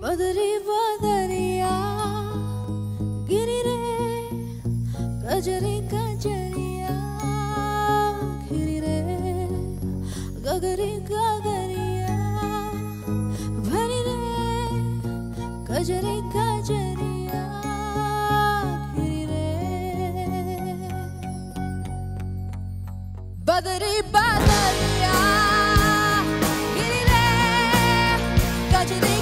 बदरी बदरिया गिरी रे गजरी गजरिया गिरी रे गगरी गगरिया भरी रे गजरी गजरिया गिरी रे बदरी बदरिया गिरी रे गजरी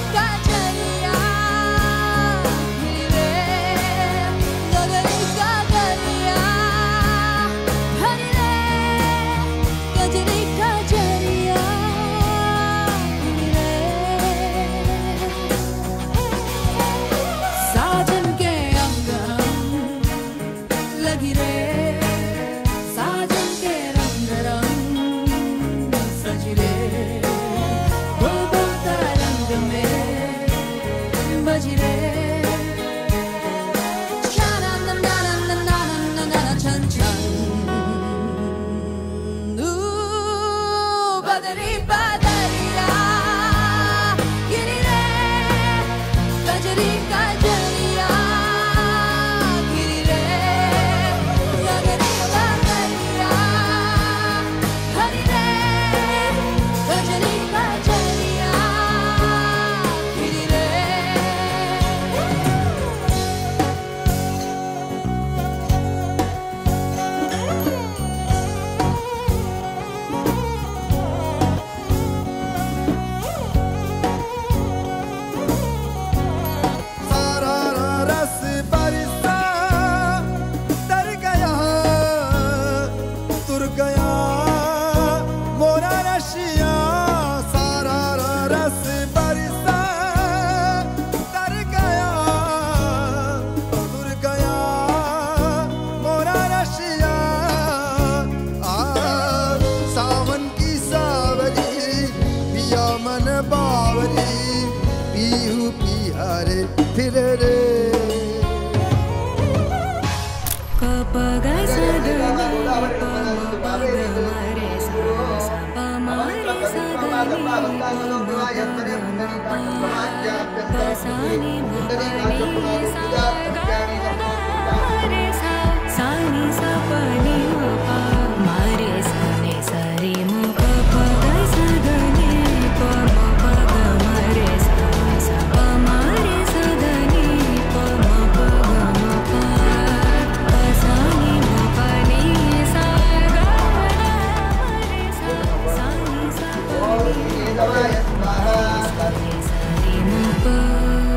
Bye.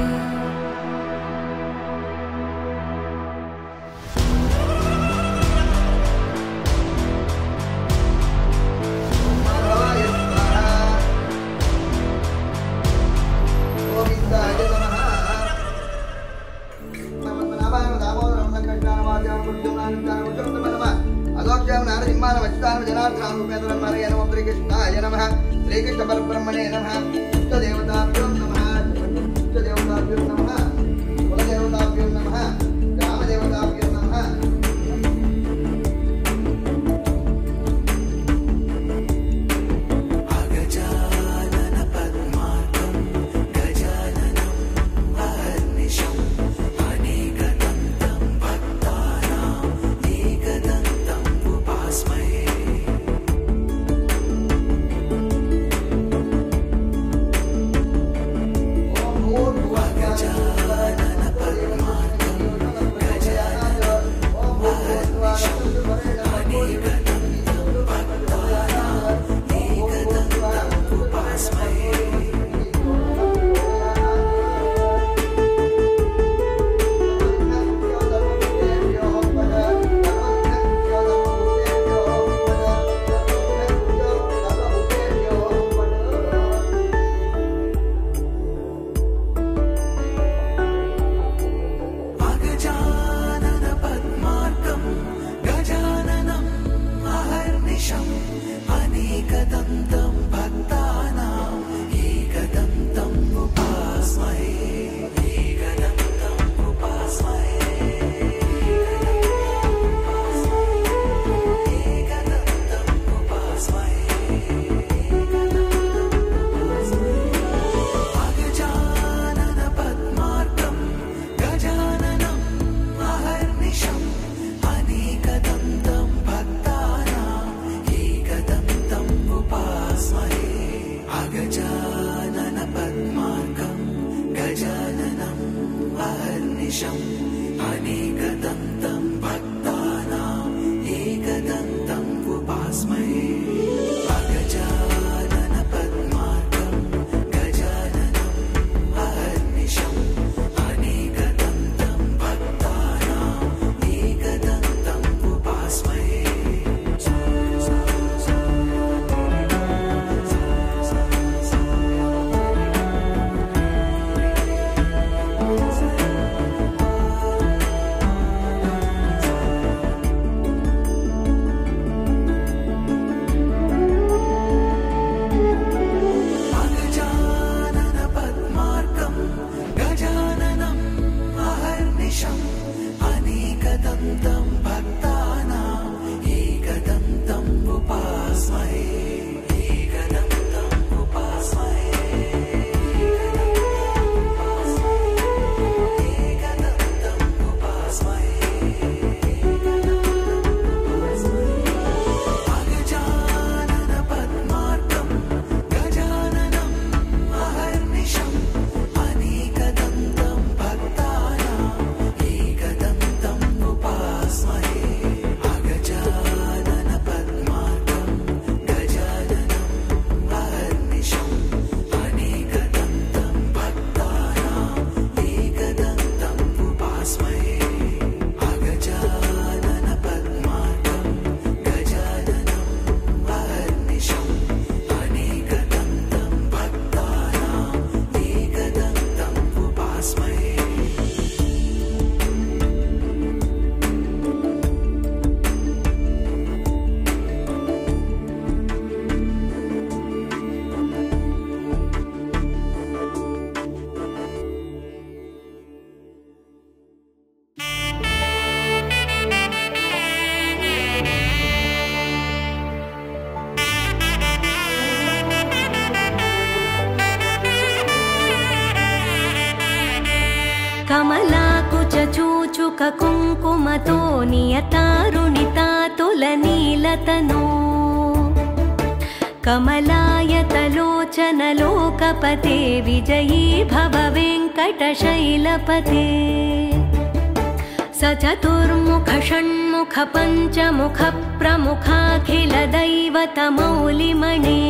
परब्रह्मणे नमः इष्टदेवताभ्यो नमः इष्टदेवताभ्यो नमः कुलदेवताभ्यो नमः ग्रामदेवताभ्यो नमः अगजानन पद्मार्कं गजाननं अहर्निशम् अनेकदन्तं भक्तानां एकदन्तम् उपास्महे కమలాకుచూచుక కుంకుమతో నియతారుణితాతులనీలతనో కమలాయతలోచనలోకపతే విజయీ భవ వెంకటశైలపతే సచతుర్ముఖ షణ్ముఖ పంచముఖ ప్రముఖాఖిల దైవతమౌలిమణే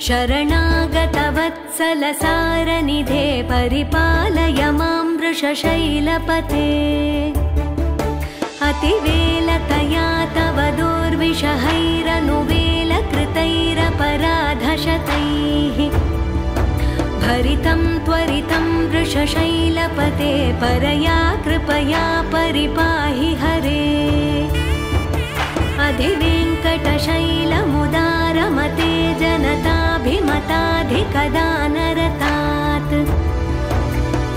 శరణాగత వత్సల సారనిధే పరిపాలయ మాం వృషశైలపతే అతివేలతయా తవ దుర్విషహైరనువేల కృతైరపరాధశతైః భరితం త్వరితం వృషశైలపతే పరయా కృపయా పరిపాహి హరే అధివేంకటశైలముదార रमते जनताभिमताधिकदानरतात्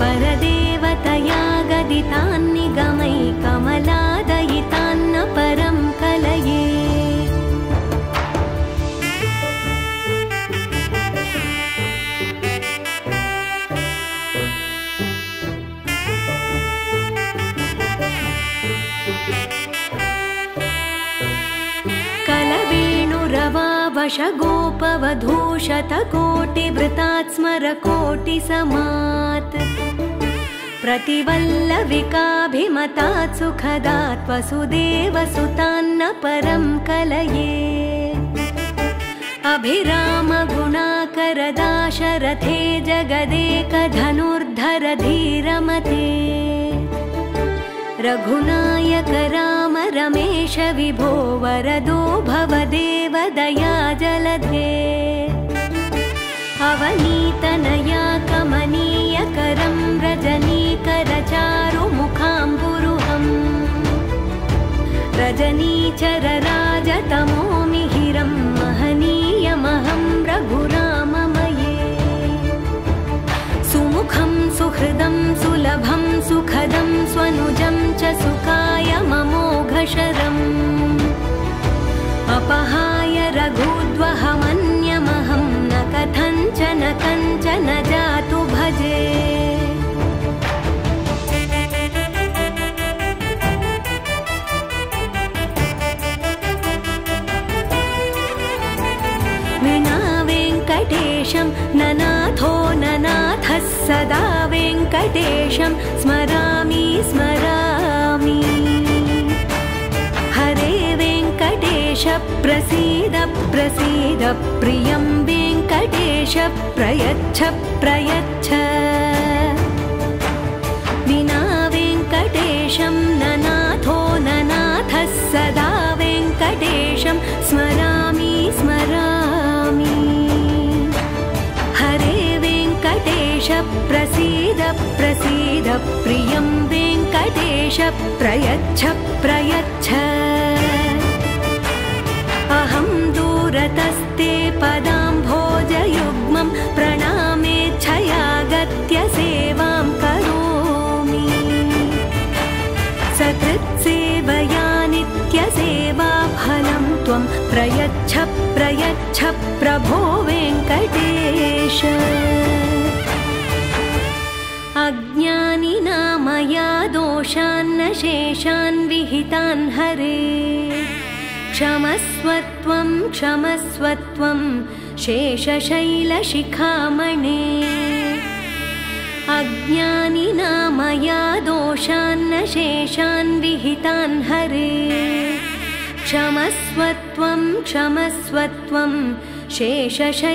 परदेवतया गदितान्निगमै कमलादयितान्न परं कलये कलवेणुरवावशगोपवधूशतकोटिवृतात् स्मरकोटिसमात् प्रतिवल्लविकाभिमतात् सुखदात् वसुदेवसुतान्न परं कलये अभिरामगुणाकरदाशरथे जगदेकधनुर्धर धीरमते रघुनायक राम रमेश विभो वरदो भवदेव दया जलधे अवनीतनया कमनीयकरं रजनीकरचारुमुखाम्बुरुहम् रजनीचरराजतमो मिहिरं महनीयमहं रघुराममये सुमुखं सुहृदं सुलभं सुखदं स्वनुजं च सुखाय ममोघशरम् अपहाय रघुद्वहमन्यमहं न कथञ्चन कञ्चन जातु भजे विना वेङ्कटेशं ननाथो ननाथः सदा वेङ्कटेशं स्मरामि स्मरामि हरे वेङ्कटेश प्रसीद प्रसीद प्रियं वेङ्कटेश प्रयच्छ प्रयच्छ विना वेङ्कटेशं ननाथो ननाथः सदा वेङ्कटेशं स्मरामि स्मरामि हरे वेङ्कटेश प्रसीद प्रसीद प्रियं वेङ्कटेश प्रयच्छ प्रयच्छ अहं दूरतस्ते पदाम्भोजयुग्मं प्रणामेच्छयागत्य सेवां करोमि सकृत्सेवया नित्यसेवा फलं त्वं प्रयच्छ प्रयच्छ प्रभो वेङ्कटेश अज्ञानिना मया दोषान्न शेषान् विहितान् हरे क्षमस्वत्वं क्षमस्वत्वं शेषशैलशिखामणे अज्ञानिना मया दोषान्न शेषान् विहितान् हरे क्षमस्वत्वं क्षमस्वत्वं शेषशैलशिखामणे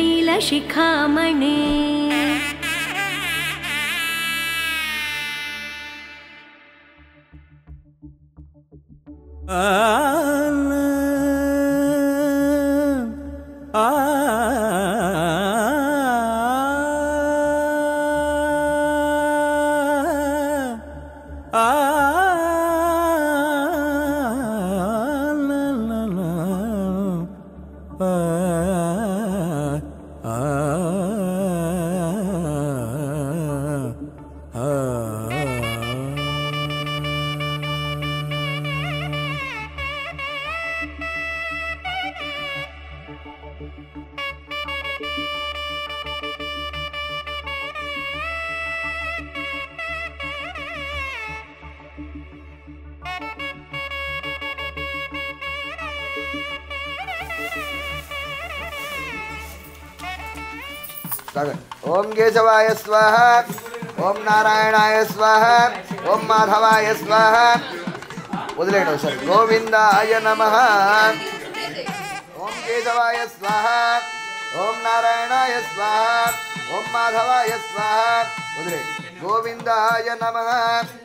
ओम केशवाय स्वाहा, ओम नारायणाय स्वाहा, ओम माधवाय स्वाहा। वदिलेंడి ఒకసారి గోవిందాయ నమః। ओम केशवाय स्वाहा, ओम नारायणाय स्वाहा, ओम माधवाय स्वाहा। वदिलेండి గోవిందాయ నమః।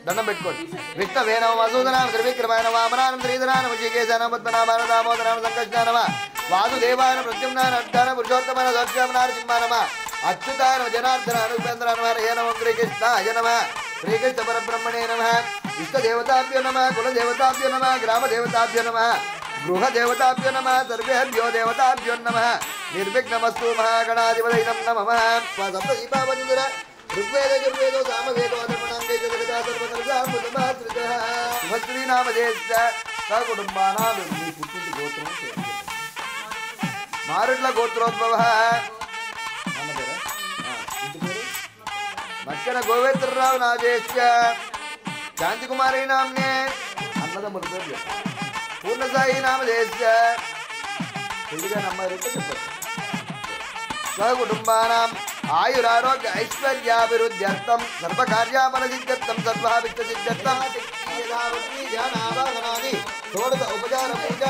దండం పెట్టుకోండి। విష్ణవే నమః, మధుసూదనాయ త్రివిక్రమాయ నమః, వామనాయ శ్రీధరాయ ఋషికేశాయ నమః, పద్మనాభాయ దామోదరాయ సంకర్షణాయ నమః, వాసుదేవాయ ప్రద్యుమ్నాయ అర్ధాయ పురుషోత్తమాయ సత్యనారాయణ నరసింహాయ నమః, అచ్యుతాయ జనార్దనాయ ఉపేంద్రాయ నమః, హరే నమః శ్రీకృష్ణాయ నమః, శ్రీకృష్ణ పరబ్రహ్మణే నమః, ఇష్టదేవతాభ్యో నమః, కులదేవతాభ్యో నమః, గ్రామదేవతాభ్యో నమః, గృహదేవతాభ్యో నమః సర్వేభ్యో దేవతాభ్యో నమః నిర్విఘ్నమస్తు మహాగణాధిపతయే నమః సప్తదీపావళిందుర ఋగ్వేద యజుర్వేదో సామవేదో అధర్వణాంగై జగదా సర్వకర్గామృతమాశ్రితః శుభశ్రీనామధేయ సకుటుంబానాం మీ పుట్టింటి గోత్రం మారుట్ల గోత్రోద్భవ మక్కన గోవిందరావు నాదేశ్య శాంతికుమారి నామ్నే అన్నదమ్ముల పేరు పూర్ణసాయి నామదేశ్య తెలుగుగా నమ్మారు సకుటుంబానాం ఆయురారోగ్య ఐశ్వర్యాభివృద్ధ్యర్థం సర్వకార్యాఫలసిద్ధ్యర్థం సర్వాభిష్టసిద్ధ్యర్థం ధ్యానావాహనాని షోడశ ఉపచార పూజ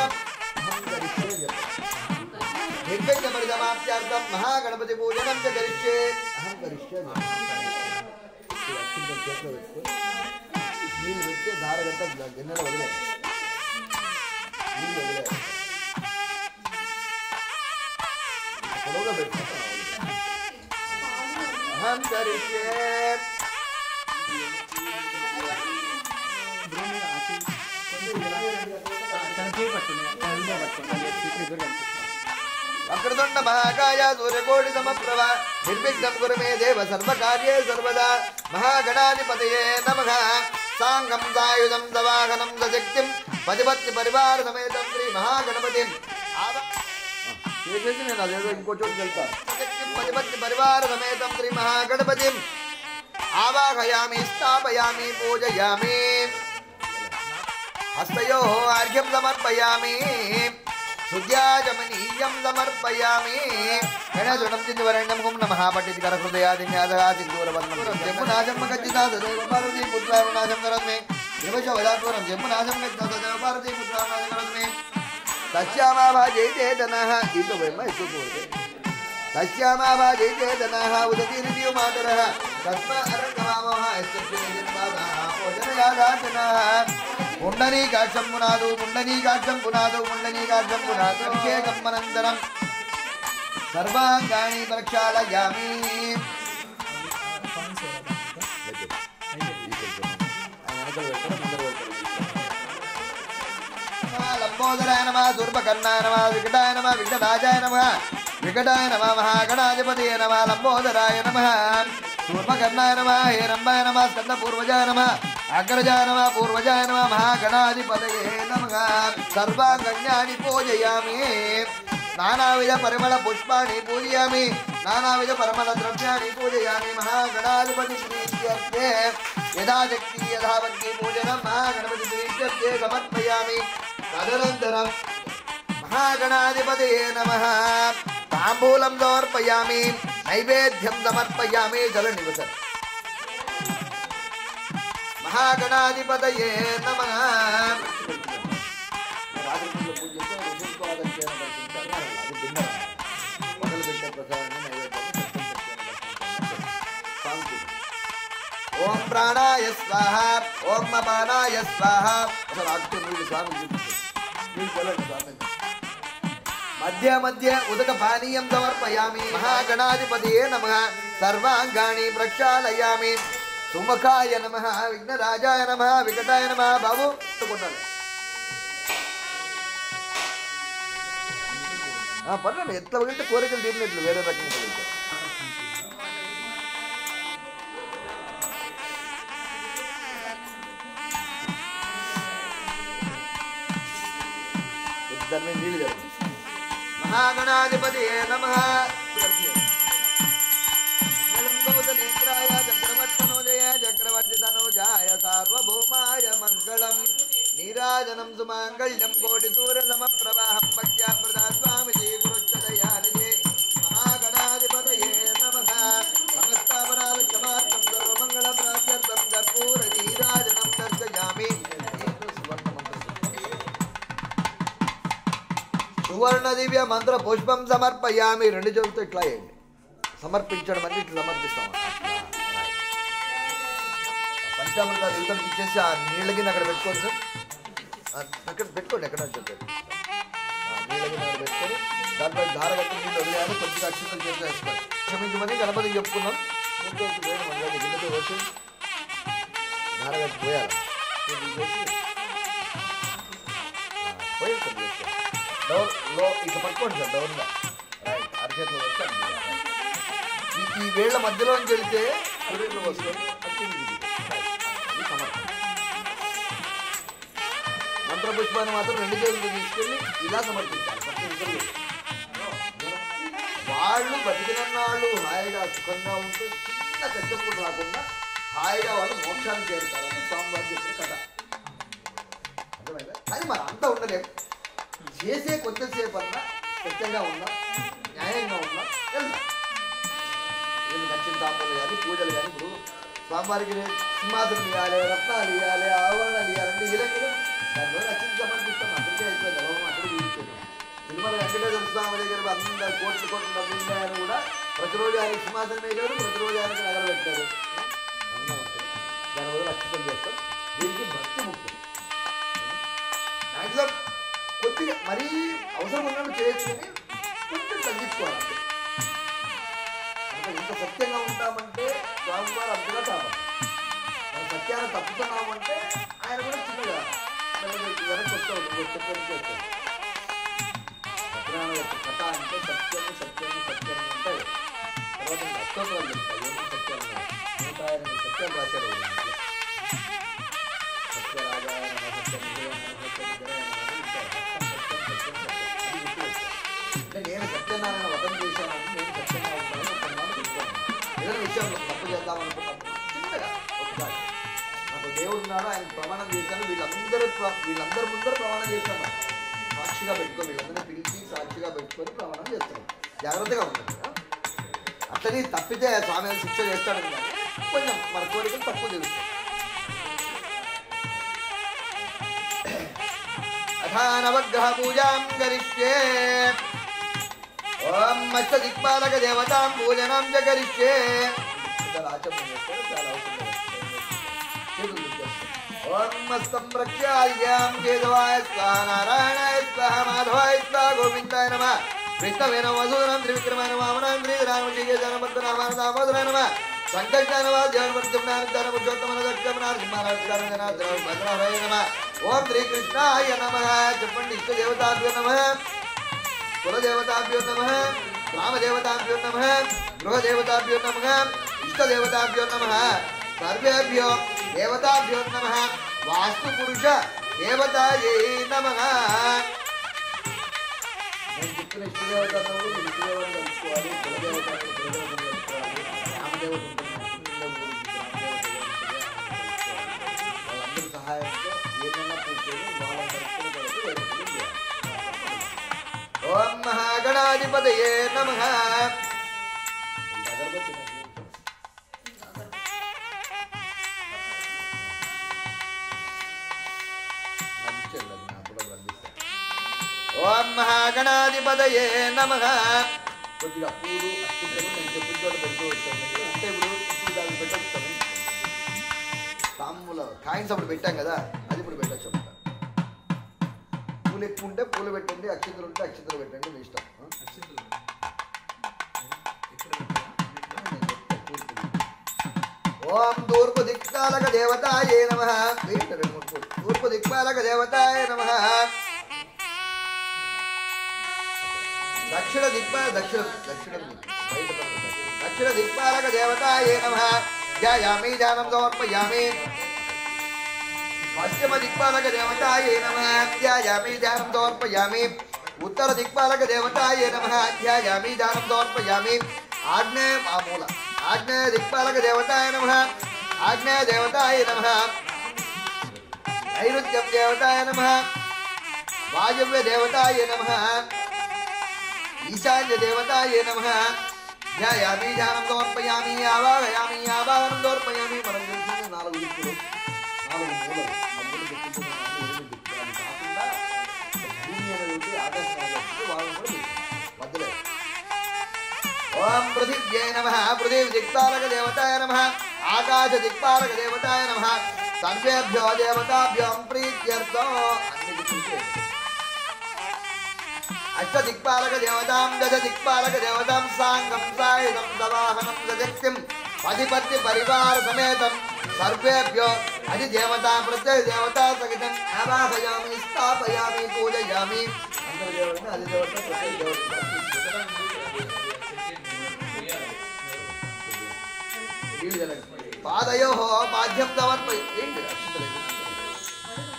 నిర్విఘ్నపరిసమాప్త్యార్థం మహాగణపతి పూజనం చ కరిష్యే అహం కరిష్యే నీళ్ళు పెట్టి దారగంట గిన్నెలో వదిలే నీళ్ళు వదిలే పొడవుగా పెట్టు అహం కరిష్యే వక్రతుండ మహాకాయ సూర్యకోటి సమప్రభ నిర్విఘ్నం కురు మే దేవ సర్వకార్యే సర్వదా మహాగణాధిపతయే నమః సాంగం సాయుధం సవాహనం సశక్తిం పతిపత్ని పరివార సమేతం శ్రీ మహాగణపతిం చేసేసి నేను అదేదో ఇంకో చోటుకి వెళ్తా పతిపత్ని పరివార సమేతం శ్రీ మహాగణపతిం ఆవాహయామి స్థాపయామి పూజయామి హస్తయోః అర్ఘ్యం సమర్పయామి శుద్ధ్యాచమనీయం సమర్పయామి గణేశుడం చిందువరణ్యం హుం నమః పఠితి కర హృదయాదిన్యాదగాది దూరవర్ణం జంబునాశం గచ్చితా సదేవ పార్వతీ పుత్రారుణాశం కరస్మే త్రివశవదాత్వరం జంబునాశం గచ్చితా సదేవ పార్వతీ పుత్రారుణాశం కరస్మే తస్యామాభాజై చేతనః దీంతో పోయమ్మ ఎక్కువ తస్యామాభాజై చేతనః ఉదతిరిదియు మాతరః తస్మా అరంగమామః భోజనయాదాచనః పుండరీకాక్షం పునాదు పుండరీకాక్షం పునాదు పుండరీకాక్షం పునాదు అభిషేకం అనంతరం సర్వాంగాని ప్రక్షాళయామి లంబోదరాయ నమః సూర్పకర్ణాయ నమః వికటాయ నమః విఘ్నరాజాయ నమః వికటాయ నమః మహాగణాధిపతయే నమః లంబోదరాయ నమః సూర్పకర్ణాయ నమః హేరంబాయ నమః స్కందపూర్వజాయ నమః అగ్రజాయ నమః పూర్వజాయ నమః మహాగణాధిపతయే నమః సర్వాంగణ్యాని పూజయామి నానావిధ పరిమళ పుష్పాణి పూజయామి నానావిధ పరిమళ ద్రవ్యాన్ని పూజయామి మహాగణాధిపతి ప్రీత్యర్థే యథాశక్తి యథాభక్తి పూజనం మహాగణపతి ప్రీత్యర్థే సమర్పయామి తదనంతరం మహాగణాధిపతయే నమః తాంబూలం సమర్పయామి నైవేద్యం సమర్పయామి జల నివస మహాగణాధిపతయే నమః ఓం ప్రాణాయ స్వాహ ఓం అపానాయ స్వాహ మధ్య మధ్య ఉదక పానీయం సమర్పయామి మహాగణాధిపతయే నమః సర్వాంగాని ప్రక్షాళయామి సుముఖాయ నమః విఘ్నరాజాయ నమః వికటాయ నమః బాబు పర్లేదు ఎట్లా వెళ్తే కోరికలు తీరినట్లు వేరే రకంగా వెళ్తే నీళ్ళు జరుగుతుంది మహాగణాధిపతయే నమః చక్రవర్తనోజయ చక్రవర్తి తనూజాయ సార్వభౌమాయ మంగళం నీరాజనం సుమాంగళ్యం కోటి సూర్య సమప్రవాహం భక్త్యా ప్రదాస్వామి గురుచ్చదయానిదే మహాగణాధిపతయే నమః సమస్తాపరాధ క్షమార్థం సర్వమంగళ ప్రాప్త్యర్థం కర్పూర నీరాజనం దర్శయామి సువర్ణ దివ్య మంత్ర పుష్పం సమర్పయామి రెండు చేతులతో ఇట్లా వేయండి సమర్పించడం అంటే ఇట్లా సమర్పిస్తాం పంచామృతాలు యువతలకు ఇచ్చేసి ఆ నీళ్ళ కింద అక్కడ పెట్టుకోండి సార్ అక్కడ పెట్టుకోండి ఎక్కడ చెప్పండి నీళ్ళ కింద అక్కడ పెట్టుకొని దాంట్లో ధారగట్టు నీళ్ళు వదిలేయాలి కొద్దిగా అక్షింతలు చేసి వేసుకోవాలి క్షమించమని గణపతికి చెప్పుకున్నాం వేయడం అంటే గిన్నెతో వచ్చి ధారగట్టు పోయాలి పోయి డౌన్ లో ఇక పట్టుకోండి సార్ డౌన్గా రైట్ అరచేతిలో వస్తే ఈ వేళ్ల మధ్యలోంచి వెళితే సూర్యుడు వస్తుంది అది సమర్థం. మంత్రపుష్పాన్ని మాత్రం 2 చేతులు తీసుకెళ్ళి ఇలా సమర్పించాలి. వాళ్ళు బతికినన్నాళ్ళు హాయిగా సుఖంగా ఉంటూ చిన్న కష్టప్పుడు రాకుండా హాయిగా వాళ్ళు మోక్షాన్ని చేరుతారని స్వామివారు చెప్పిన కథ అర్థమైందా? కానీ మరి అంతా ఉండలేము. చేసే కొంతసేపు అన్నా సత్యంగా ఉన్నా న్యాయంగా ఉన్నా వెళ్తాం. నేను దక్షిణ తాంబూలు కానీ పూజలు కానీ ఇప్పుడు స్వామివారికి సింహాసనం ఇవ్వాలి, రత్నాలు ఇవ్వాలి, ఆవరణలు ఇవ్వాలంటే ఇలా దానిలో దక్షిణ సమర్పిస్తాం. అక్కడికే అయిపోయింది లోపం, అక్కడికి తీసుకెళ్ళాం. తిరుమల వెంకటేశ్వర స్వామి దగ్గర అందరూ కోట్లు డబ్బులు ఉన్నాయని కూడా ప్రతిరోజు ఆయనకి సింహాసనం వేయలేరు, ప్రతిరోజు ఆయనకి నగలు పెట్టారు. అన్నీ ఉంటుంది. దానివల్ల అక్షతం చేస్తాం. దీనికి భక్తి ముఖ్యం. మ్యాక్సిమం కొద్దిగా మరీ అవసరం ఉన్నప్పుడు చేయొచ్చు కానీ కొంచెం తగ్గించుకోవాలి. అంటే ఇంత సత్యంగా ఉంటామంటే స్వామివారు అంతగా కావాలి. మనం సత్యాన్ని తప్పుతున్నామంటే ఆయన కూడా చిన్నగా వెనక్కి వస్తూ ఉంటుంది. చెప్పడానికి సత్యనారాయణ యొక్క కథ అంటే సత్యము సత్యము సత్యము ఉంటాయి. తర్వాత అష్టోత్తరాలు చెప్తాయి. ఏమి సత్యాలు 108 సత్యాలు రాశారు. సత్యరాజాయ నమః సత్యం అంటే నేను సత్యనారాయణ వ్రతం చేశానంటే నేను సత్యంగా ఉంటానని ఒక చెప్తాను. ఏదైనా విషయంలో తప్పు చేద్దామనుకున్నప్పుడు చిన్నగా ఒకసారి నాకు దేవుడు ఉన్నాడు, ఆయన ప్రమాణం చేశాను, వీళ్ళందరి ముందర ప్రమాణం చేశాను. సాక్షిగా పెట్టుకొని వీళ్ళందరినీ పిలిచి సాక్షిగా పెట్టుకొని ప్రమాణం చేస్తాను. జాగ్రత్తగా ఉంటుంది. అట్లని తప్పితే స్వామి శిక్ష చేస్తాడని కానీ కొంచెం మన కోరికలు తక్కువ తెలుస్తాయి. నవగ్రహ పూజాం కరిష్యే ఓం మత్స్య దిక్పాలక దేవతాం పూజనం చ కరిష్యే. ఆచరణ చేస్తారు, చాలా అవసరం. ఓం మస్తం రక్ష్యాద్యాం కేశవాయ స్వాహ నారాయణాయ స్వాహ మాధవాయ స్వాహ గోవిందాయ నమః విష్ణవే నమః మధురం త్రివిక్రమాయ నమః వామనాయ శ్రీరామజీకేశాయ నమః దామోదరాయ నమః సంకర్షాయ నమః జ్ఞానవర్ధనాయ పురుషోత్తమ భద్రాయ నమః. ఓం శ్రీకృష్ణాయ నమః. చెప్పండి. ఇష్టదేవతాభ్యో నమః, కులదేవతాభ్యో నమః, గ్రామదేవతాభ్యో నమః, గృహదేవతాభ్యో నమః, ఇష్టదేవతాభ్యో నమః, సర్వేభ్యో దేవతాభ్యో నమః, వాస్తు పురుష దేవతాయే నమః. నేను చెప్పిన ఇష్టదేవత ఇష్టదేవత కలుసుకోవాలి, కులదేవత కలుసుకోవాలి, గ్రామదేవత వాళ్ళందరూ సహాయంతో ఏదైనా పూర్తి వాళ్ళ పరిస్థితులు. ఓం మహాగణాధిపతయే నమః. ఓం మహాగణాధిపతయే నమః. కొద్దిగా పూలు అక్షింతలు నేను చెప్పిన చోట పెడుతూ వచ్చాను. అంటే ఇప్పుడు దాన్ని పెట్టొచ్చాను. తాంబూల కాయిన్స్ అప్పుడు పెట్టాం కదా, అది ఇప్పుడు పెట్టచ్చు. పూలు ఎక్కువ ఉంటే పూలు పెట్టండి, అక్షింతలు ఉంటే అక్షింతలు పెట్టండి, మీ ఇష్టం. ఓం తూర్పు దిక్పాలక దేవతాయే నమః. తూర్పు దిక్పాలక దేవతాయే నమః. దక్షిణ దిక్పాలక దేవతాయే నమః. ధ్యాయామి ధ్యానం సమర్పయామి. పశ్చిమ దిక్పాలక దేవతాయే నమః. ధ్యాయామి ధ్యానం సమర్పయామి. ఉత్తర దిక్పాలక దేవతాయే నమః. ధ్యాయామి ధ్యానం సమర్పయామి. ఆగ్నేయ దిక్పాలక దేవతాయ నమః. ఆగ్నేయ దేవతాయ నమః. నైరుత్యం దేవతాయ నమః. వాయవ్య దేవతాయ నమః. ఈశాన్య దేవతాయ నమః. ధ్యాయామి ధ్యానం సమర్పయామి. ఆవాహయామి ఆవాహనం సమర్పయామి. మనం చేసిన 4 దిక్కులు, 4 మూలలు అందులో కాకుండా భూమి అనేది ఆకాశం వాళ్ళని కూడా మధ్యలో. ఓం పృథివ్యై నమః. పృథివీ దిక్పాలక దేవతాయ నమః. ఆకాశ దిక్పాలక దేవతాయ నమః. సర్వేభ్యో దేవతాభ్యో ప్రీత్యర్థం. అన్ని దిక్కులు. అష్ట దిక్పాలక దేవతాం దశ దిక్పాలక దేవతాం సాంగం సాయుధం సవాహనం సశక్తిం పతిపత్తి పరివార సమేతం సర్వేభ్యో अधिदेवता प्रत्ययदेवता सहितम् आवाहयामि स्थापयामि पूजयामि अंतर्देवता अधिदेवता प्रत्ययदेवता पादयोः पाद्यं समर्पयामि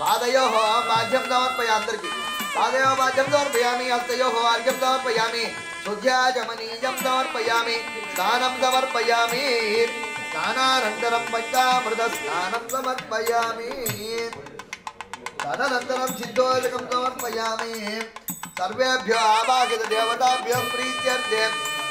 पादयोः पाद्यं समर्पयामि अंतर्की पादयोः पाद्यं समर्पयामि हस्तयोः अर्घ्यं समर्पयामि शुद्ध्याचमनीयं समर्पयामि स्नानं समर्पयामि स्नानानन्तरं पञ्चामृतस्नानं समर्पयामि तदनन्तरं सिद्धोदकं समर्पयामि सर्वेभ्यो आवाहितदेवताभ्यो प्रीत्यर्थे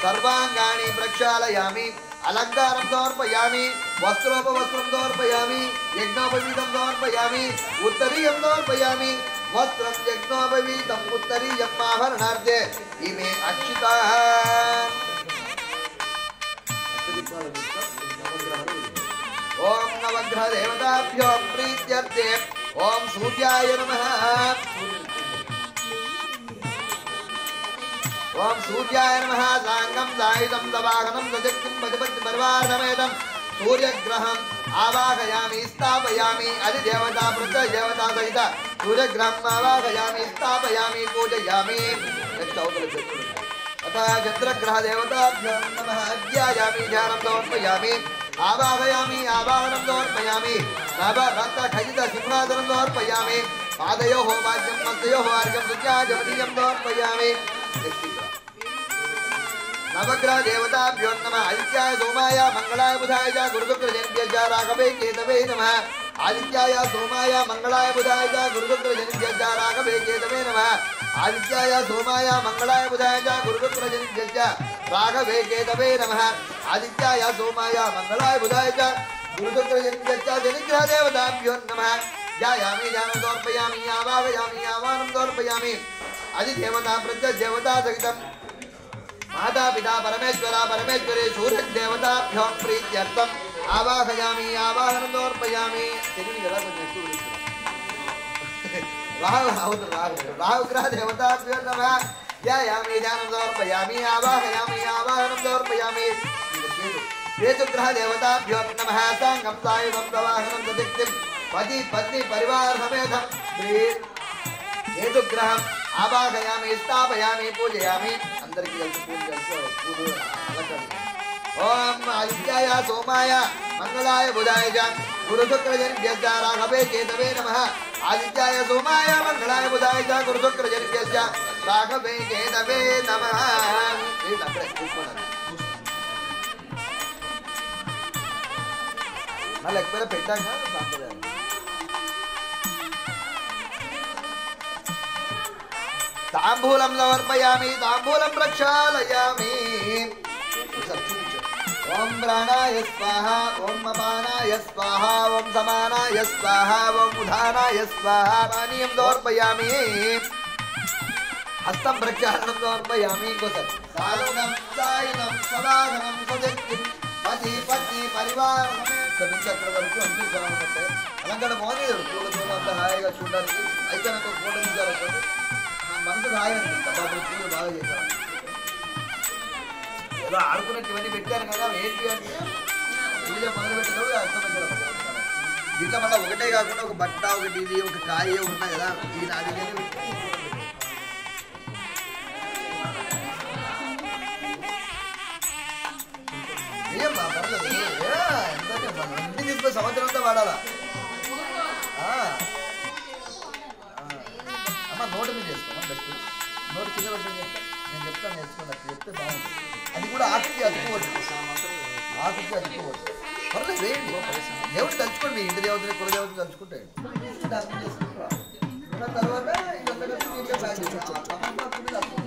सर्वाङ्गानि प्रक्षालयामि अलङ्कारं समर्पयामि वस्त्रोपवस्त्रं समर्पयामि यज्ञोपवीतं समर्पयामि उत्तरीयं समर्पयामि वस्त्रं यज्ञोपवीतम् उत्तरीयम् आभरणार्थे इमे अक्षिताः ओम नवग्रह देवताभ्यो प्रीत्यर्थे ओम सूर्याय नमः ओम सूर्याय नमः साङ्गं सायुधं दवाहनं सजक्तिं पशुपति परिवारसमेतं सूर्यग्रहम् आवाहयामि स्थापयामि अधिदेवता प्रत्ययदेवता सहित सूर्यग्रहम् आवाहयामि स्थापयामि पूजयामि अतः चन्द्रग्रह देवताभ्यो नमः अध्यायामि ध्यानं समर्पयामि आवाहयामि आवाहनं समर्पयामि नवरत्नखचित सिंहासनं समर्पयामि पादयोः वाद्यं हस्तयोः अर्घ्यं शुद्ध्याचमनीयं समर्पयामि नवग्रह देवताभ्यो नमः आदित्याय सोमाय मंगलाय बुधाय च गुरुशुक्रजनिभ्यः च राघवे केतवे नमः आदित्याय सोमाय मंगलाय बुधाय च गुरुशुक्रजनिभ्यः च राघवे केतवे नमः आदित्याय सोमाय मंगलाय बुधाय च गुरुशुक्रजनिभ्यः च राघवे केतवे नमः आदित्याय सोमाय मंगलाय बुधाय च गुरुशुक्रजनिभ्यः च जनिग्रह देवताभ्यो नमः ध्यायामि ध्यानं समर्पयामि आवाहयामि आवाहनं समर्पयामि अधिदेवता प्रत्ययदेवता सहितं माता पिता परमेश्वरा परमेश्वरी सूर्यदेवताभ्यो प्रीत्यर्थम् आवाहयामि आवाहनं समर्पयामि राहुग्रह देवताभ्यो नमः ध्यायामि ध्यानं समर्पयामि आवाहयामि आवाहनं समर्पयामि केतुग्रह देवताभ्यो नमः साङ्गं सायुधं दवाहनं सदिक्तिं पति पत्नी परिवार समेतं केतुग्रहम् आवाहयामि स्थापयामि पूजयामि अंदर की ओम आदित्याय सोमाय मंगलाय बुधाय च गुरुशुक्रजनिभ्यः च राघवे केतवे नमः आदित्याय सोमाय मंगलाय बुधाय च गुरुशुक्रजनिभ्यः च राघवे केतवे नमः మళ్ళీ ఎక్కువ పెట్టాక సాంప్రదాయం तांबूलं समर्पयामि तांबूलं प्रक्षालयामि ओम प्राणाय स्वाहा ओम अपानाय स्वाहा ओम समानाय स्वाहा ओम उदानाय स्वाहा पानीयं समर्पयामि हस्तं प्रक्षालनं समर्पयामि सायुधं सायुधं सदाघनं सजक्तिं पति पत्नी परिवार అక్కడ వరకు అనిపిస్తామంటే అలంకరణ బాగుంది పూల పూల అంతా హాయిగా చూడడానికి అయితే నాకు ఫోటో తీసుకోవాలి మనసు హాయి అనిపిస్తుంది పూలు బాగా చేశాను ఏదో ఆడుకున్నట్టు ఇవన్నీ పెట్టారు కదా ఏంటి అంటే పూజ మొదలు పెట్టినప్పుడు అర్థమైంది దీంట్లో మళ్ళీ ఒకటే కాకుండా ఒక బట్ట ఒకటి ఇది ఒక కాయ ఉన్నాయి కదా ఇది నాది ఏమ్మా పర్లేదు ఇంటికి తీసుకుని సంవత్సరం అంతా వాడాలా అమ్మ నోటు మీద చేసుకోమా బెస్ట్ నోటు కింద పెట్టడం చెప్తా నేను చెప్తాను నేర్చుకోండి అట్లా చెప్తే బాగుంటుంది అది కూడా ఆకుకి అతుక్కోవచ్చు ఆకుకి అతుక్కోవచ్చు పర్లేదు వేయండి దేవుడు తలుచుకోండి ఇంటి దేవతని కుల దేవతని తలుచుకుంటే అర్థం చేసుకుంటా తర్వాత ఇంకొక ప్లాన్ చేస్తాను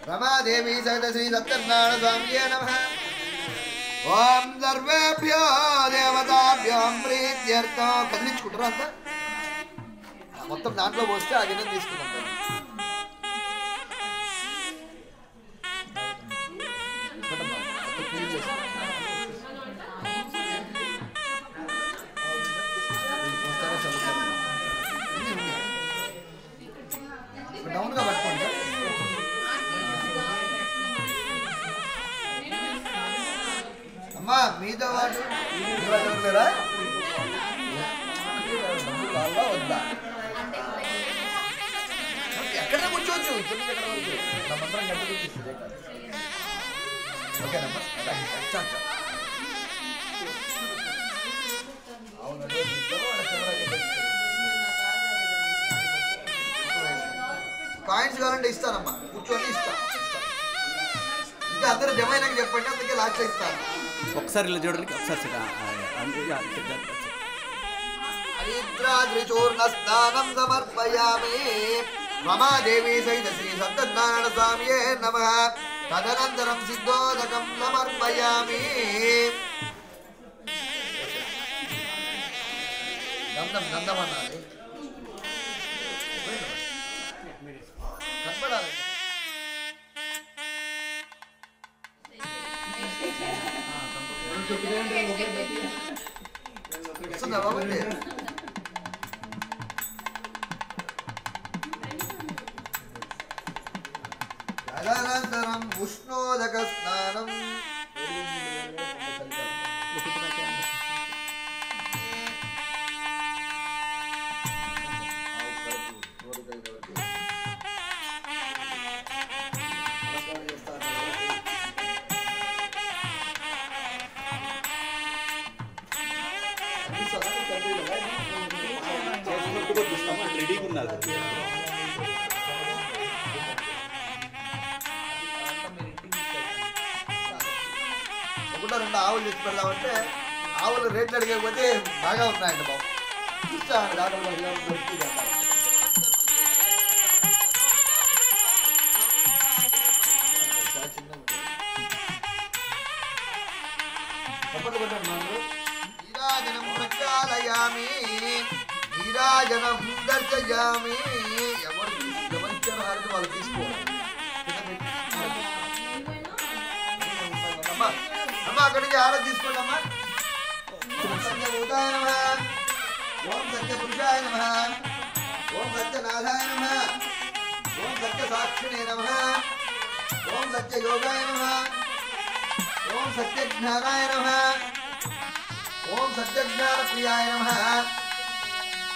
रमादेवी सहित श्री सत्यनारायण स्वामी नमः ओम सर्वेभ्यो देवताभ्यो प्रीत्यर्थं కదిలించుకుంటారా అంతా మొత్తం దాంట్లో పోస్తే ఆ గిన్నె తీసుకుంటాం డౌన్ గా పట్టుకోండి లేరా వద్దా ఎక్కడ కూర్చోవచ్చు ఇక్కడికి ఎక్కడ వరకు నా మంత్రం గంట కూర్చోస్తుంది ఓకేనమ్మా కాయిన్స్ కావాలంటే ఇస్తానమ్మా కూర్చొని ఇస్తా ఇంకా అందరూ జమ అయినాక చెప్పండి అందుకే లాస్ట్ ఇస్తాను ఒకసారి ఇలా చూడండి ఒకసారి హరిద్రాద్రిచూర్ణ స్నానం సమర్పయామి రమాదేవి సహిత శ్రీ సత్యనారాయణ స్వామియే నమః తదనంతరం సిద్ధోదకం సమర్పయామి గంధం గంధం అన్నది కనపడాలి వస్తుందా బాబు తదనంతరం ఉష్ణోదక స్నానం రెడీగా ఉన్నారు ఒకటో రెండు ఆవులు తెచ్చి పెడదామంటే ఆవులు రేట్లు అడిగకపోతే బాగా ఉన్నాయండి బాబు చూస్తాను నీరాజనం ప్రక్షాళయామి నీరాజనం దర్శయామి ఎవరిచ్చారో హారతి వాళ్ళు తీసుకోవాలి అమ్మా అమ్మా అక్కడి నుంచి హారతి తీసుకోండి అమ్మా ఓం సత్యభూతాయ నమః ఓం సత్యపురుషాయ నమః ఓం సత్యనాథాయ నమః ఓం సత్యసాక్షిణే నమః ఓం సత్యయోగాయ నమః ఓం సత్యజ్ఞానాయ నమః ఓం సత్యజ్ఞానప్రియాయ నమః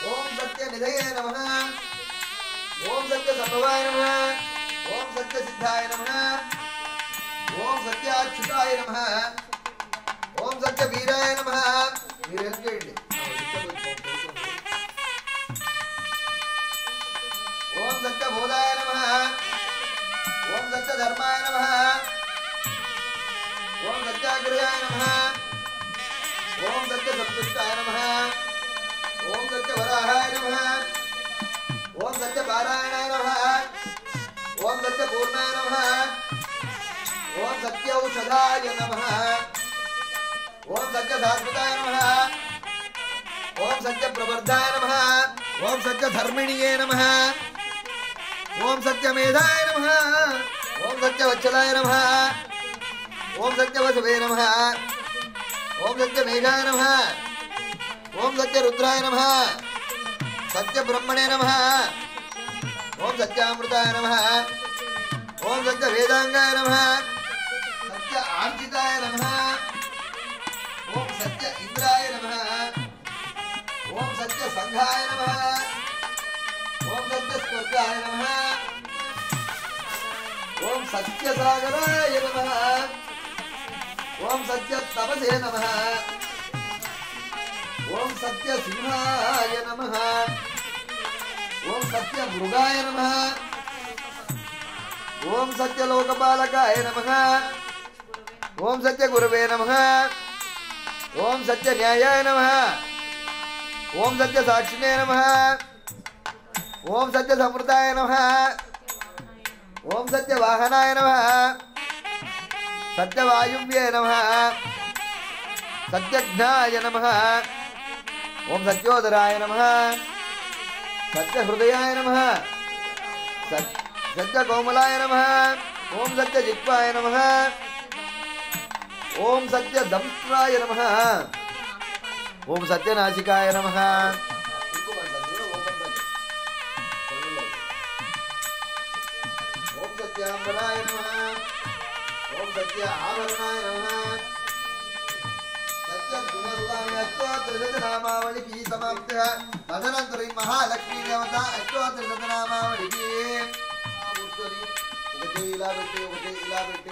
ఓం సత్యనిధయే నమః ఓం సత్యసంభవాయ నమః ఓం సత్యసిద్ధాయ నమః ఓం సత్యాచ్యుతాయ నమః ఓం సత్యవీరాయ నమః మీరు హెల్ప్ చేయండి ఓం సత్యబోధాయ నమః ఓం సత్యధర్మాయ నమః ఓం సత్యాగ్రహాయ నమః ఓం సత్యసంతుష్టాయ నమః ఓం సత్యవరాహాయ నమః ఓం సత్యపారాయణాయ నమః ఓం సత్యపూర్ణాయ నమః ఓం సత్యౌషధాయ నమః ఓం సత్యసాత్వికాయ నమః ఓం సత్యప్రవర్ధాయ నమః ఓం సత్యధర్మిణియే నమః ఓం సత్యమేధాయ నమః ఓం సత్యవత్సలాయ నమః ఓం సత్యవసువే నమః ఓం సత్యమేఘాయ నమః ఓం సత్యరుద్రాయ నమః సత్యబ్రహ్మణే నమః ఓం సత్యామృతాయ నమః ఓం సత్యవేదాంగాయ నమః సత్య ఆర్జితాయ నమః ఓం సత్య ఇంద్రాయ నమః ఓం సత్య సంఘాయ నమః ఓం సత్య స్వర్గాయ నమః ఓం సత్య సాగరాయ నమః ఓం సత్య తపసే నమః ఓం సత్య సింహాయ నమః ఓం సత్య మృగాయ నమః ఓం సత్య లోకపాలకాయ నమః ఓం సత్య గురవే నమః ఓం సత్య న్యాయాయ నమః ఓం సత్య సాక్షిణే నమః ఓం సత్య సమృతాయ నమః ఓం సత్య వాహనాయ నమః సత్యవాయువ్యే నమః సత్యజ్ఞాయ నమః ఓం సత్యోదరాయ నమః సత్యహృదయాయ నమః సత్యకోమలాయ నమః ఓం సత్యజిహ్వాయ నమః ఓం సత్యదంష్ట్రాయ నమః ఓం సత్యనాసికాయ నమః ఓం సత్యాంబరాయ నమః ఓం సత్య ఆభరణాయ నమః అష్టోత్తరశతనామావళికి సమాప్త తదనంతరం మహాలక్ష్మీ దేవత అష్టోత్తరశతనామావళికి కూర్చొని ఒకటి ఇలా పెట్టి ఒకటి ఇలా పెట్టి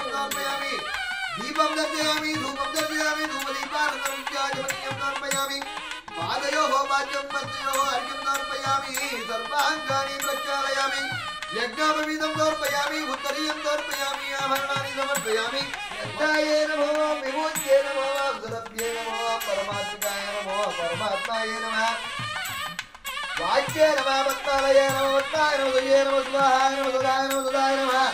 సమర్పయామి దీపం దర్శయామి ధూపం దర్శయామి ధూపదీపానందర్శయామి సమర్పయామి పాదయో పాద్యం మధ్యో అర్ఘ్యం సమర్పయామి సర్వాంగాని ప్రక్షాళయామి యజ్ఞోపవీతం సమర్పయామి ఉత్తరీయం సమర్పయామి ఆభరణాన్ని సమర్పయామి యజ్ఞాయే నమో విభూత్యే నమో సురభ్యే నమో పరమాత్మకాయ నమో పరమాత్మాయే నమః వాచ్యే నమః పద్మాలయే నమో వట్టాయ నమో దయే నమో స్వాహాయ నమో సదాయ నమో సదాయ నమః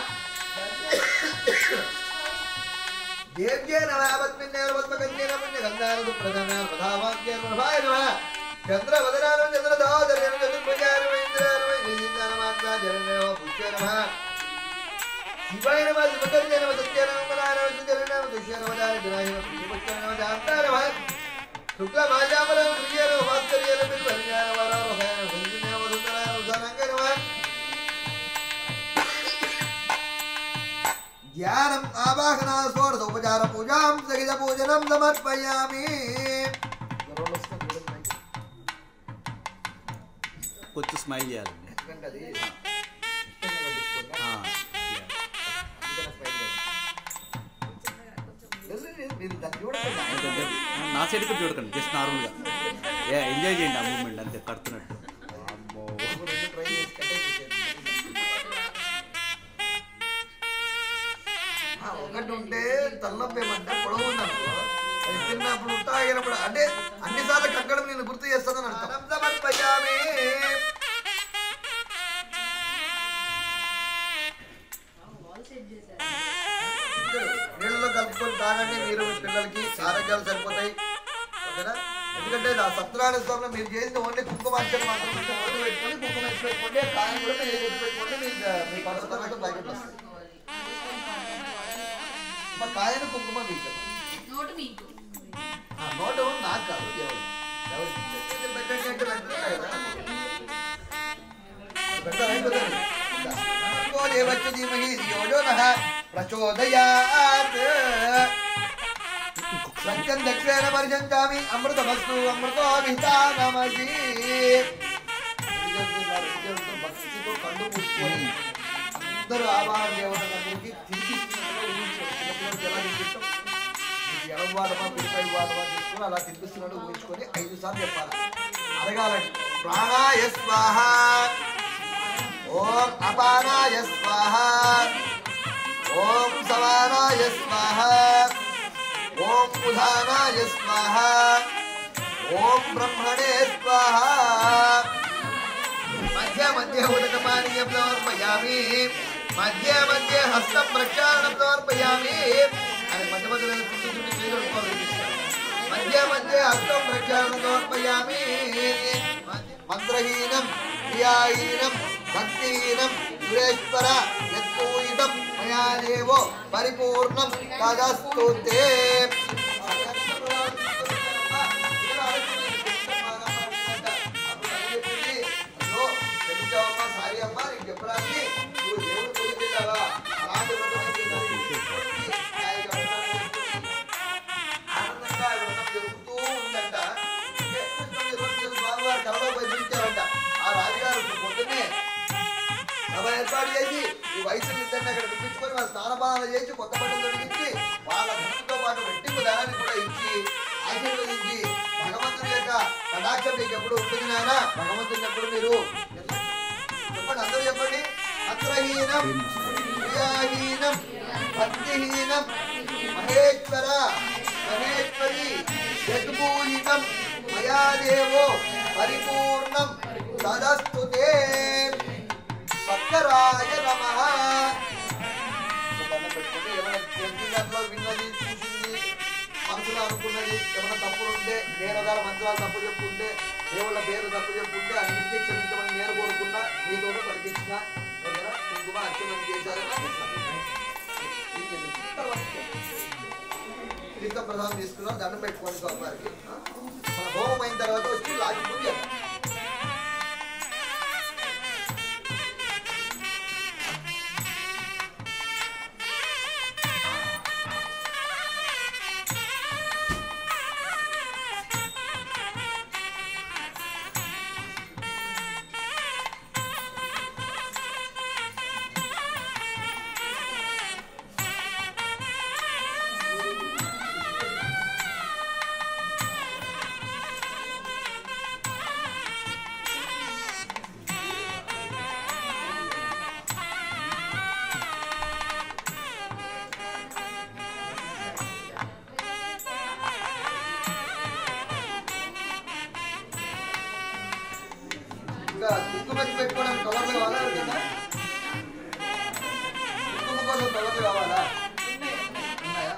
దేవ్యే నమః పద్మిన్నేన పద్మకన్యేన పుణ్యగంధాన సుప్రధాన ప్రధావాక్యేన ప్రభాయ నమః చంద్రవదనాన చంద్రధాదరేణ చతుర్భుజాన మహేంద్రాన మహేంద్రానమాత్రా జననేవ పుష్య నమః శివాయ నమః శివకర్య నమః సత్య నమః మదాన సుజన నమః దుష్య నమః దాన జనాయ నమః పుష్య నమః జాంతా నమః శుక్ల మాజామలం ప్రియ నమః వాత్సల్య నమః పరిజ్ఞాన వరాన రసాయన సంజన నమః సుందరాయ ఉదానంగ నమః ధ్యానం ఆవాహన షోడశ ఉపచార పూజాం సహిత పూజనం సమర్పయామి కొంచెం స్మైల్ చేయాలండి. నా సైడ్కి చూడకండి, జస్ట్ నార్మల్గా ఎంజాయ్ చేయండి ఆ మూమెంట్ అంతే కడుతున్నట్టు. ఒకటి ఉంటే తలనొప్పి ఏమంటే పొడవు ఉందనుకో, అది తిన్నప్పుడు తాగినప్పుడు అంటే అన్నిసార్లు కక్కడం నేను గుర్తు చేస్తానని అర్థం. సమర్పయామి నీళ్ళలో కలుపుకొని తాగండి, మీరు పిల్లలకి ఆరోగ్యాలు సరిపోతాయి. ఓకేనా? ఎందుకంటే ఆ సత్యనారాయణ స్వామిలో మీరు చేసిన ఓన్లీ కుంకుమార్చన మాత్రమే ఓటు పెట్టుకొని కుంకుమ వేసి పెట్టుకోండి, కాయం కూడా మీరు వేసి పెట్టుకోండి, మీ పరిస్థితులు బయటకు వస్తాయి. మా కాయను కుంకుమ మీకు నోటు నాకు కాదు, పెట్టండి అంటే పెడతారా కదా, దేవచ్చ ధీమహి ధియో నః ప్రచోదయాత్. సత్యం దక్షిణ పరిశంచామి అమృతమస్తు అమృతోభితానమసి. భక్తితో కళ్ళు మూసుకొని అందరూ ఆవాహన దేవతలందరికీ ఎడవాడమా పిడిపై వాడమా తీసుకుని అలా తినిపిస్తున్నాడు ఊహించుకొని 5 సార్లు చెప్పాలి, అడగాలండి. ప్రాణాయ స్వాహ, ఓం అపానాయ స్వాహ, ఓం సమానాయ స్వాహ, ఓం ఉదానాయ స్వాహ, ఓం బ్రహ్మణే స్వాహ. మధ్య మధ్య ఉదకపానీయం సమర్పయామి, మధ్య మధ్య హస్తం ప్రక్షాళనం సమర్పయామి. అని మధ్య మధ్య మధ్య మధ్య హస్తం ప్రక్షాళనం సమర్పయామి. మంత్రహీనం క్రియాహీనం భక్తిహీనం సురేశ్వర యత్పూయితం మయా దేవో పరిపూర్ణం తదస్తు తే. సారీ అమ్మా, నీకు చెప్పడానికి నువ్వు దేవుడు పూజించావా అలాంటి ఆనందంగా వ్రతం జరుగుతూ ఉందంట. స్వామివారు కళలో బయటించారంట. ఆ రాజుగారు పొద్దున్నే సభ ఏర్పాటు చేసి ఈ వయసులు ఇద్దరిని అక్కడ పిలిపించుకొని వాళ్ళ స్నానపానాలు చేసి కొత్త బట్టలు తొలగించి వాళ్ళ ధనంతో పాటు రెట్టింపు ధనాన్ని కూడా ఇచ్చి ఆశీర్వదించి భగవంతుని యొక్క కటాక్షం మీకు ఎప్పుడు ఉంటుంది నాయన, భగవంతుని ఎప్పుడు మీరు చెప్పండి, అందరూ చెప్పండి. మంత్రహీనం క్రియాహీనం భక్తిహీనం మహేశ్వర మహేశ్వరి యత్పూజితం మయా దేవో పరిపూర్ణం తదస్తు తే. సత్కరాయ నమః. ఏమైనా విన్నది చూసింది మనసులో అనుకున్నది ఏమైనా తప్పులు ఉంటే వేరొకరు మంత్రాలు తప్పు చెప్పుకుంటే దేవుళ్ళ పేరు తప్పు చెప్పుకుంటే అన్నింటినీ క్షమించమని నేను కోరుకున్నా, మీతో పలికించిన కుంకుమ అర్చనం చేశారు. తీర్థ ప్రసాదం తీసుకున్నాం, దండం పెట్టుకోండి స్వామివారికి. మన హోమం అయిన తర్వాత వచ్చి లాగి పూజ చేద్దాం. ఇంకా కుంకుమ పెట్టుకోవడానికి కవర్లు కావాలా ఎవరికైనా? కుంకుమ కోసం కవర్లు కావాలా? ఉన్నాయా?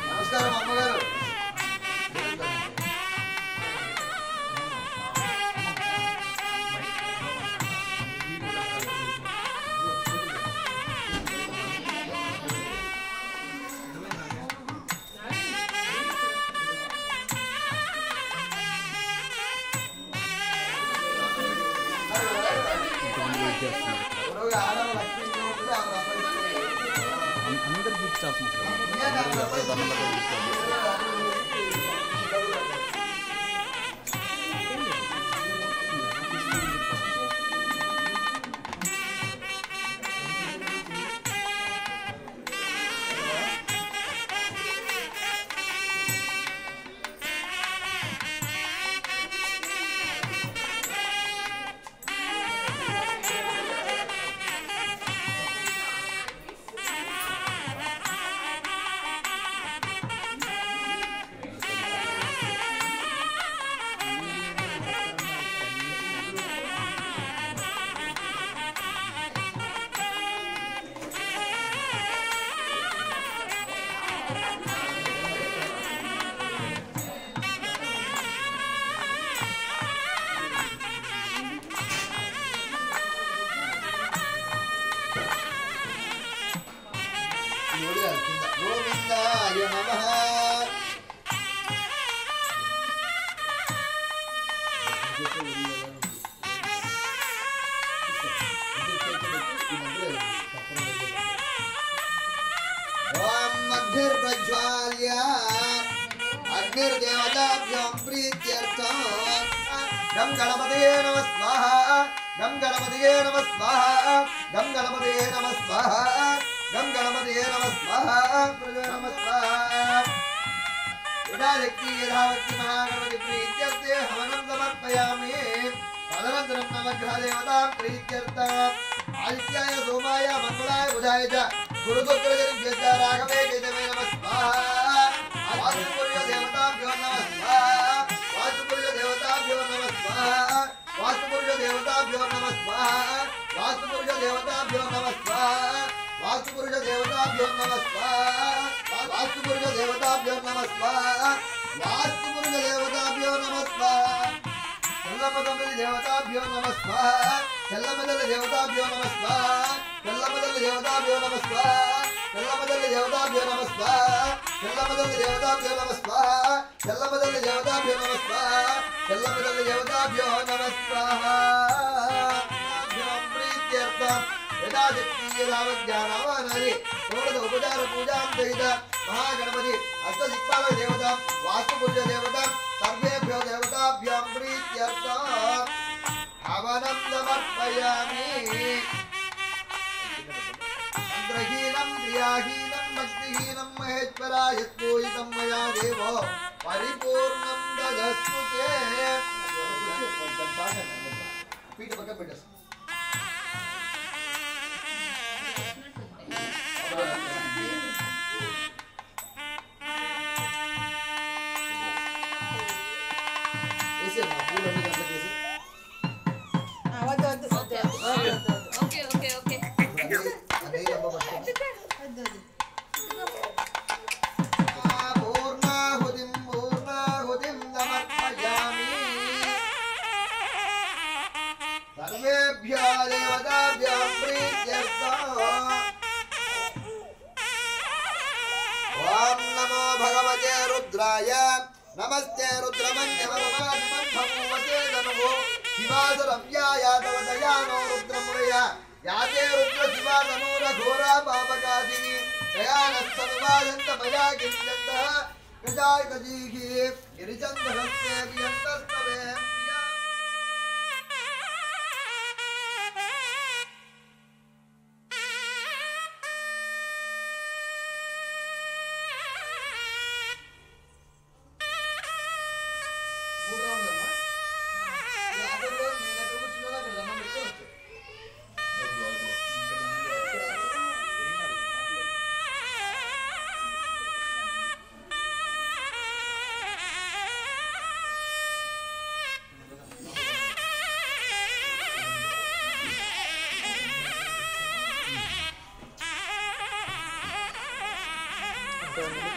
నమస్కారం అమ్మగారు. అందరు చూపించాల్సిన గోవిందాయ నమః. ఓం అగ్నిర్ప్రజ్వాల్య అగ్నిర్దేవతాభ్యాం ప్రీత్యర్థం గం గణపతయే నమః స్వాహా గం గణపతయే నమః స్వాహా గం గణపతయే నమః స్వాహా గం గణపతయే నమః స్వాహా నమః స్వాహా. యథాశక్తి యథావక్తి మహాగణపతి ప్రీత్యర్థే హవనం సమర్పయామి. తదనంతరం నవగ్రహదేవతాం ప్రీత్యర్థం ఆదిత్యాయ సోమాయ మంగళాయ బుధాయ చ గురుశుక్రజనిభ్యశ్చ రాఘవే కేతవే నమః స్వాహా. వాస్తుపురుష దేవతాభ్యో నమః స్వాహా వాస్తుపురుష దేవతాభ్యో నమః స్వాహా వాస్తుపురుష దేవతాభ్యో నమః స్వాహా వాస్తుపురుష దేవతాభ్యో నమః స్వాహా వాస్తుపురుష దేవతాభ్యో నమః స్వాహా వాస్తుపురుష దేవతాభ్యో నమః స్వాహా వాస్తుపురుష దేవతాభ్యో నమః స్వాహా. తెల్లమదలి దేవతాభ్యో నమః స్వాహా తెల్లమదలి దేవతాభ్యో నమః స్వాహా తెల్లమదలి దేవతాభ్యో నమః స్వాహా తెల్లమదలి దేవతాభ్యో నమః స్వాహా తెల్లమదలి దేవతాభ్యో నమః స్వాహా తెల్లమదలి దేవతాభ్యో నమః స్వాహా తెల్లమదలి దేవతాభ్యో నమః స్వాహా. ప్రీత్యర్థం యథాశక్తి యథావజ్ఞానవానరి షోడశ ఉపచార పూజాం సహిత మహాగణపతి అష్టదిక్పాల దేవత వాస్తుపురుష దేవత సర్వేభ్యో దేవతాభ్యాం ప్రీత్యర్థం హవనం సమర్పయామి. మంత్రహీనం క్రియాహీనం భక్తిహీనం మహేశ్వరాయ పూజితం మయా దేవో పరిపూర్ణం దదస్తుతే. పీఠ పక్కన పెట్టేస్తాం. పూర్ణాహుతిం సమర్పయామి. సర్వేభ్యో దేవతాభ్యాం ప్రీత్యర్థం. ఓం నమో భగవతే రుద్రాయ నమస్తే రుద్రమన్యవరమాదిమన్భూవతే నమో శివాసురవ్యాయాతవదయానో రుద్రమురయ యాతే రుద్ర శివాతనూర ఘోరా పాపకాదిని దయానస్తనువాదంత మయా కించందః గజాయ గజీహి గిరిచందహస్తే వియంతస్తవే ప్రియా.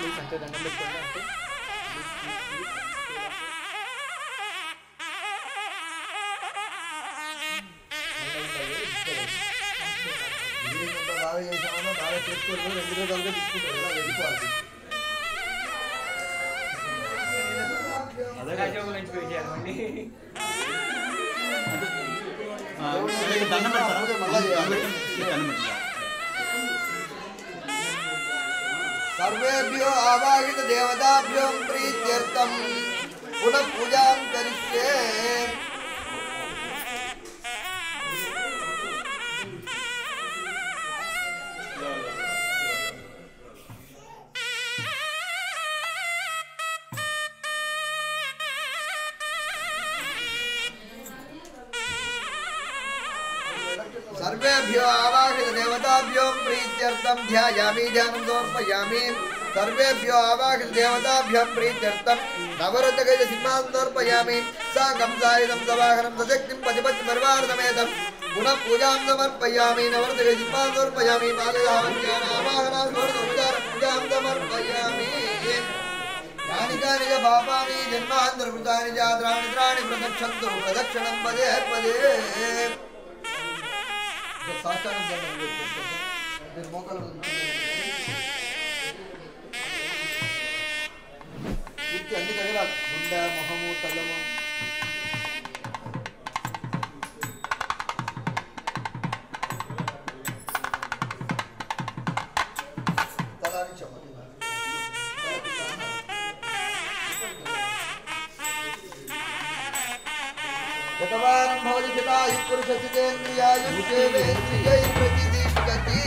ప్లీజ్ అంతే దండం పెట్టుకోండి అంతే. బాగా చేసామో బాగా చేసుకోవడం 2 రోజులుగా తీసుకుంటారు వెళ్ళిపోవాలి. सर्वेभ्यो आवाहित देवताभ्यो प्रीत्यर्थम पुनः पूजां करिष्ये. सर्वेभ्यो आवाहित देवताभ्यो प्रीत्यर्थम ध्यायामि ध्यानं समर्पयामि. सर्वेभ्यो आवाहित देवताभ्यं प्रीत्यर्थम नवरत्नगज सिंहासनं समर्पयामि. साकं सायुधं सवाहनं सशक्तिं पतिपति परिवार समेतं पुनः पूजां समर्पयामि. नवरत्नगज सिंहासनं समर्पयामि. पादधावन्यान पूजां समर्पयामि. यानि कानि च पापानि जन्मान्तरकृतानि जात्राणि त्राणि प्रदक्षन्तु प्रदक्षिणं पदे पदे. సాష్టాంగం చేయాలి మోకాలు పూర్తి అన్ని తగలాలి. గుండె మొహము తలము తలాని చెప్పండి. గతవారం భవతి చితాయు పురుషసితేంద్రియాయుష్యేవేంద్రియై ప్రతిదిష్టతి.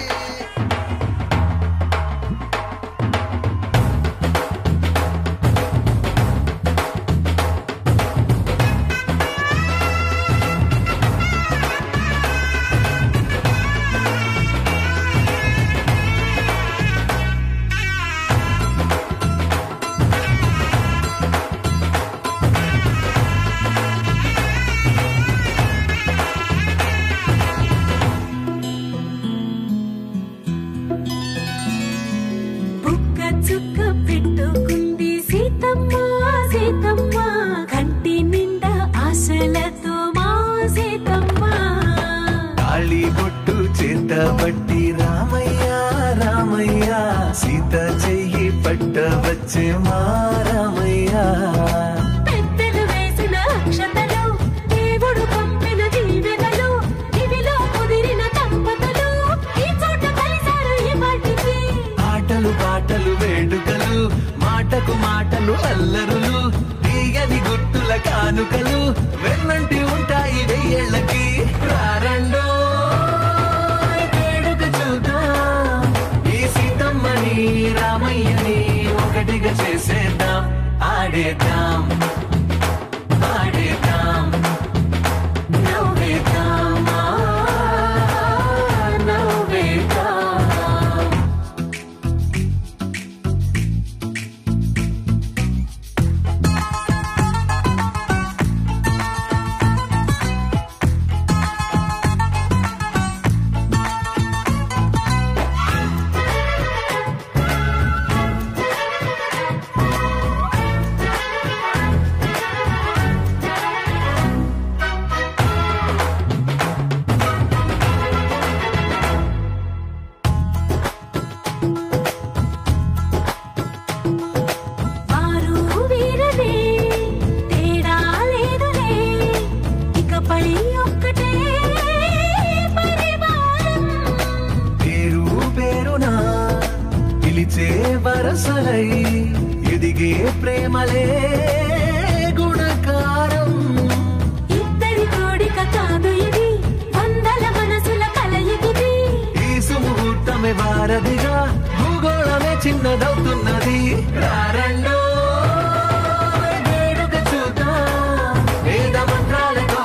పట్టి రామయ్య రామయ్య సీత చెయ్యి పట్ట వచ్చే మా రామయ్య. పెద్దలు వేసిన అక్షతలు దేవుడు పంపిన దీవెనలు ఇవిలో కుదిరిన దంపతులు ఈ చోట కలిసారు ఈ వాటికి. ఆటలు పాటలు వేడుకలు మాటకు మాటలు అల్లరులు తీయని గుర్తుల కానుకలు వెన్నంటి ఉంటాయి వెయ్యేళ్ళకి. రారండో ఈ సీతమ్మని రామయ్యని ఒకటిగా చేసేద్దాం. ఆడేద్దాం ఆడేద్దాం నవ్వేద్దాం నవ్వేద్దాం. వరసలై ఎదిగే ప్రేమలే గుణకారం. ఇద్దరి కోడిక కాదు ఇది వందల మనసుల కలయికిది. ఈ సుముహూర్తమే వారధిగా భూగోళమే చిన్నదవుతున్నది. రారండో వేడుక చూద్దాం వేద మంత్రాలతో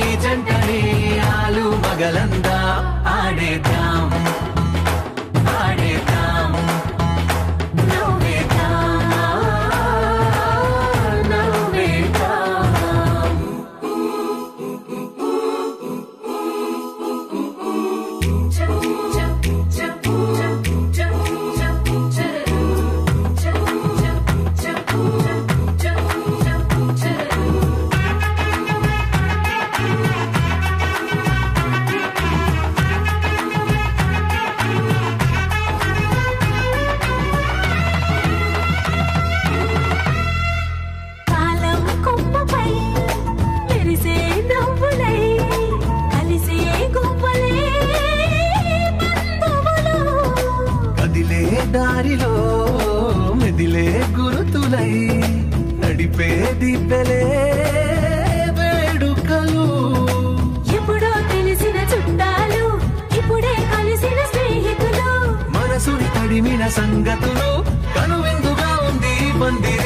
ఈ జంటని ఆలు మగలందా ఆడేద్దాం ఆడేద్దాం చ సాక్షులై నడిపే దీపెలే వేడుకలు. ఎప్పుడో తెలిసిన చుట్టాలు ఇప్పుడే కలిసిన స్నేహితులు, మనసుని తడిమిన సంగతులు కనువిందుగా ఉంది పందిరి.